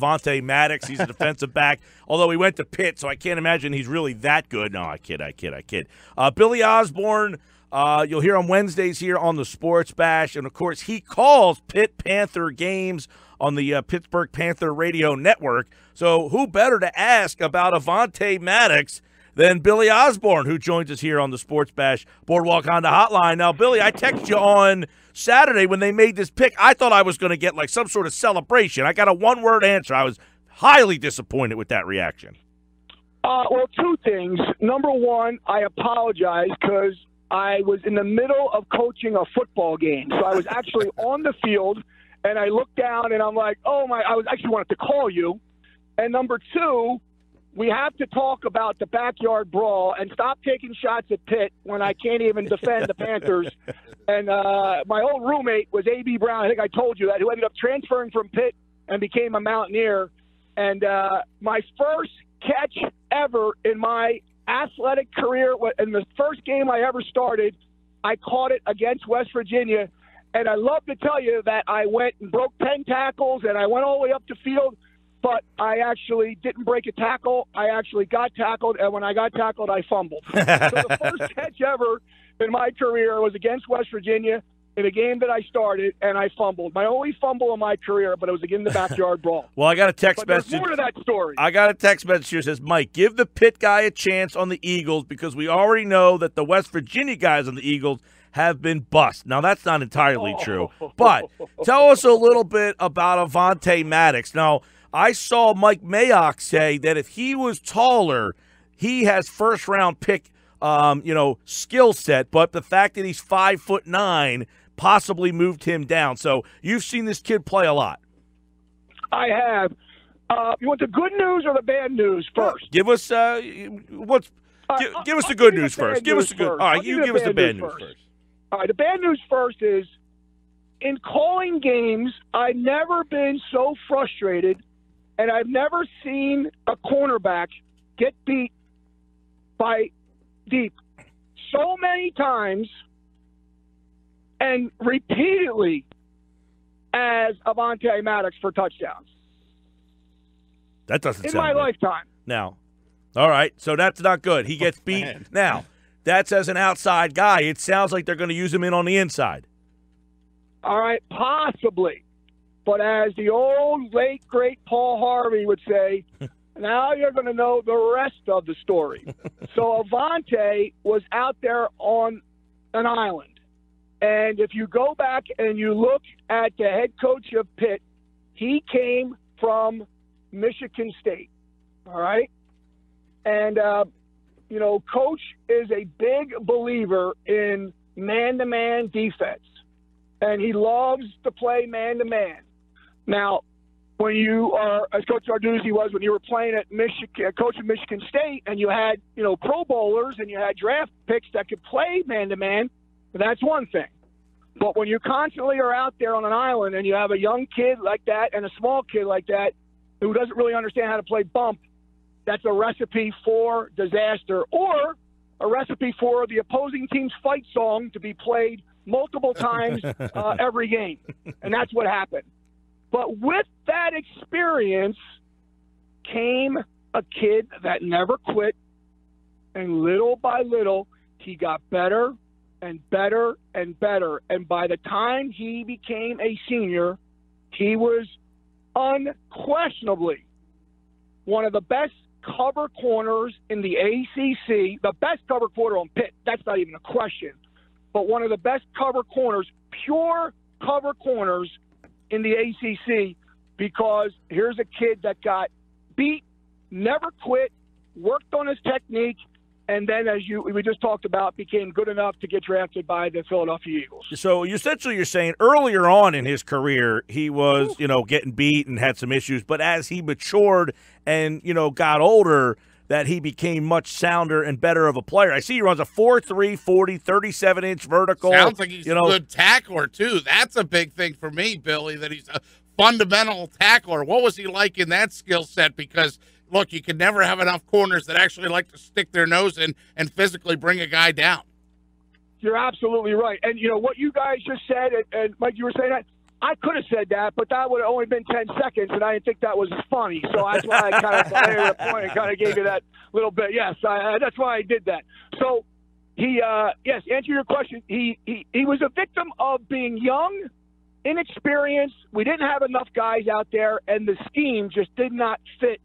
Avonte Maddox, he's a defensive back, although he went to Pitt, so I can't imagine he's really that good. No, I kid. Billy Osborne, you'll hear on Wednesdays here on the Sports Bash, and, of course, he calls Pitt Panther games on the Pittsburgh Panther Radio Network. So who better to ask about Avonte Maddox than Billy Osborne, who joins us here on the Sports Bash Boardwalk Honda Hotline. Now, Billy, I texted you on Saturday when they made this pick. I thought I was going to get like some sort of celebration. I got a one-word answer. I was highly disappointed with that reaction. Well, two things. Number one, I apologize because I was in the middle of coaching a football game. So I was actually on the field, and I looked down, and I'm like, oh, my, I was actually wanted to call you. And number two, we have to talk about the backyard brawl and stop taking shots at Pitt when I can't even defend the Panthers. And my old roommate was A.B. Brown, I think I told you that, who ended up transferring from Pitt and became a Mountaineer. And my first catch ever in my athletic career, in the first game I ever started, I caught it against West Virginia. And I love to tell you that I went and broke 10 tackles, and I went all the way up the field. But I actually didn't break a tackle. I actually got tackled, and when I got tackled, I fumbled. So the first catch ever in my career was against West Virginia in a game that I started, and I fumbled. My only fumble in my career, but it was again the backyard brawl. Well, I got a text but message. There's more to that story. I got a text message here that says, Mike, give the Pitt guy a chance on the Eagles because we already know that the West Virginia guys on the Eagles have been bust. Now, that's not entirely true, but tell us a little bit about Avonte Maddox. Now, I saw Mike Mayock say that if he was taller, he has first-round pick, skill set, but the fact that he's 5'9" possibly moved him down. So you've seen this kid play a lot. I have. You want the good news or the bad news first? Give us give us the good news first. Give us the good. All right, you give us the bad news first. All right, the bad news first is in calling games, I've never been so frustrated. And I've never seen a cornerback get beat by deep so many times and repeatedly as Avonte Maddox for touchdowns. That doesn't sound in my good. lifetime. Now, all right, so that's not good. He gets beat. Now, that's as an outside guy. It sounds like they're going to use him in on the inside. All right, possibly. But as the old, late, great Paul Harvey would say, now you're going to know the rest of the story. So Avonte was out there on an island. And if you go back and you look at the head coach of Pitt, he came from Michigan State. All right? And, Coach is a big believer in man-to-man defense. And he loves to play man-to-man. Now, when you are, as Coach Arduzzi was, when you were playing at Michigan, coaching Michigan State, and you had, Pro Bowlers and you had draft picks that could play man-to-man, that's one thing. But when you constantly are out there on an island and you have a young kid like that and a small kid like that who doesn't really understand how to play bump, that's a recipe for disaster or a recipe for the opposing team's fight song to be played multiple times every game. And that's what happened. But with that experience came a kid that never quit, and little by little, he got better and better and better. And by the time he became a senior, he was unquestionably one of the best cover corners in the ACC, the best cover corner on Pitt. That's not even a question. But one of the best cover corners, pure cover corners in the ACC, because here's a kid that got beat, never quit, worked on his technique, and then, as we just talked about, became good enough to get drafted by the Philadelphia Eagles. So essentially you're saying earlier on in his career he was, getting beat and had some issues, but as he matured and, got older, that he became much sounder and better of a player. I see he runs a 4.3 40, 37-inch vertical. Sounds like he's a good tackler, too. That's a big thing for me, Billy, that he's a fundamental tackler. What was he like in that skill set? Because, look, you can never have enough corners that actually like to stick their nose in and physically bring a guy down. You're absolutely right. And, what you guys just said, and Mike, you were saying that, I could have said that, but that would have only been 10 seconds, and I didn't think that was funny. So that's why I kind of delayed the point and kind of gave you that little bit. Yes, that's why I did that. So yes, answer your question. He was a victim of being young, inexperienced. We didn't have enough guys out there, and the scheme just did not fit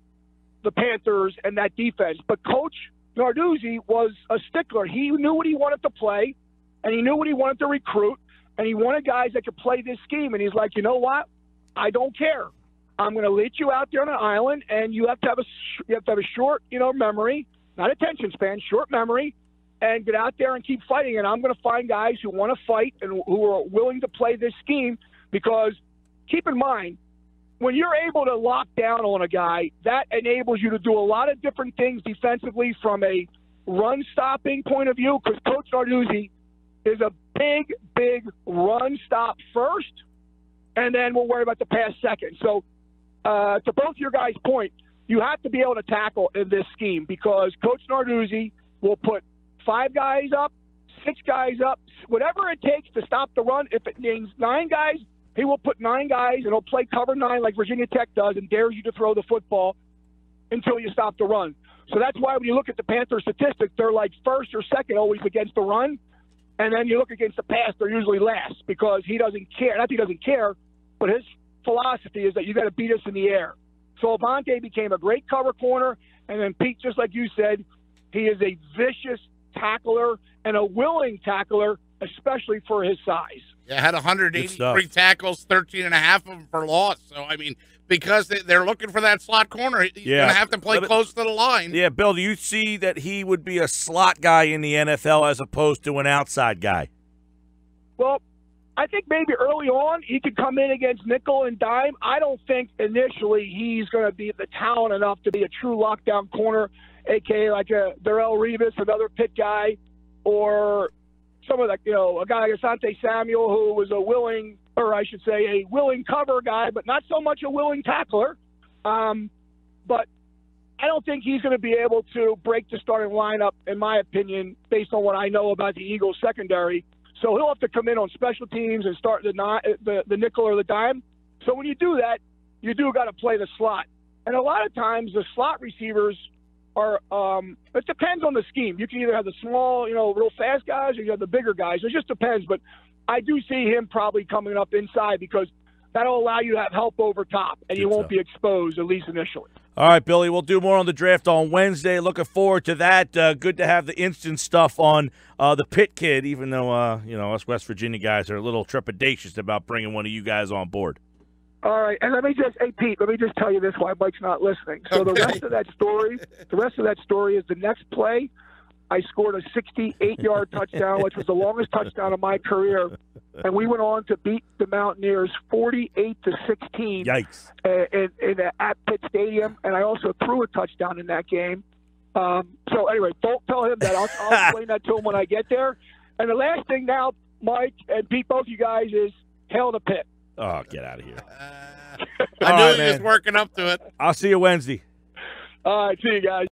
the Panthers and that defense. But Coach Narduzzi was a stickler. He knew what he wanted to play, and he knew what he wanted to recruit. And he wanted guys that could play this scheme. And he's like, you know what? I don't care. I'm going to let you out there on an island, and you have to have a short, memory, not attention span, short memory, and get out there and keep fighting. And I'm going to find guys who want to fight and who are willing to play this scheme. Because keep in mind, when you're able to lock down on a guy, that enables you to do a lot of different things defensively from a run-stopping point of view. Because Coach Narduzzi is a big run stop first, and then we'll worry about the pass second. So to both your guys' point, you have to be able to tackle in this scheme because Coach Narduzzi will put 5 guys up, 6 guys up, whatever it takes to stop the run. If it means 9 guys, he will put 9 guys, and he'll play cover 9 like Virginia Tech does and dares you to throw the football until you stop the run. So that's why when you look at the Panthers statistics, they're like first or second always against the run. And then you look against the pass, they're usually last because he doesn't care. Not that he doesn't care, but his philosophy is that you got to beat us in the air. So Avonte became a great cover corner. And then Pete, just like you said, he is a vicious tackler and a willing tackler, especially for his size. Yeah, had 183 tackles, 13 and a half of them for loss. So, I mean, because they're looking for that slot corner, he's going to have to play close to the line. Yeah, Bill, do you see that he would be a slot guy in the NFL as opposed to an outside guy? Well, I think maybe early on he could come in against nickel and dime. I don't think initially he's going to be the talent enough to be a true lockdown corner, a.k.a. like a Darrelle Revis, another Pitt guy, or some of the, a guy like Asante Samuel who was a willing cover guy, but not so much a willing tackler. But I don't think he's going to be able to break the starting lineup, in my opinion, based on what I know about the Eagles secondary. So he'll have to come in on special teams and start the nickel or the dime. So when you do that, you do got to play the slot. And a lot of times the slot receivers are it depends on the scheme. You can either have the small, real fast guys, or you have the bigger guys. It just depends. But I do see him probably coming up inside because that'll allow you to have help over top, and you won't be exposed, at least initially. All right, Billy, we'll do more on the draft on Wednesday. Looking forward to that. Good to have the instant stuff on the Pitt kid, even though, us West Virginia guys are a little trepidatious about bringing one of you guys on board. All right, and Pete, let me just tell you this while Mike's not listening. So the rest of that story is the next play. I scored a 68-yard touchdown, which was the longest touchdown of my career, and we went on to beat the Mountaineers 48-16. Yikes! At Pitt Stadium, and I also threw a touchdown in that game. So anyway, don't tell him that. I'll explain that to him when I get there. And the last thing now, Mike and Pete, both you guys, is hail to Pitt. Oh, get out of here! I knew he was working up to it. I'll see you Wednesday. All right, see you guys.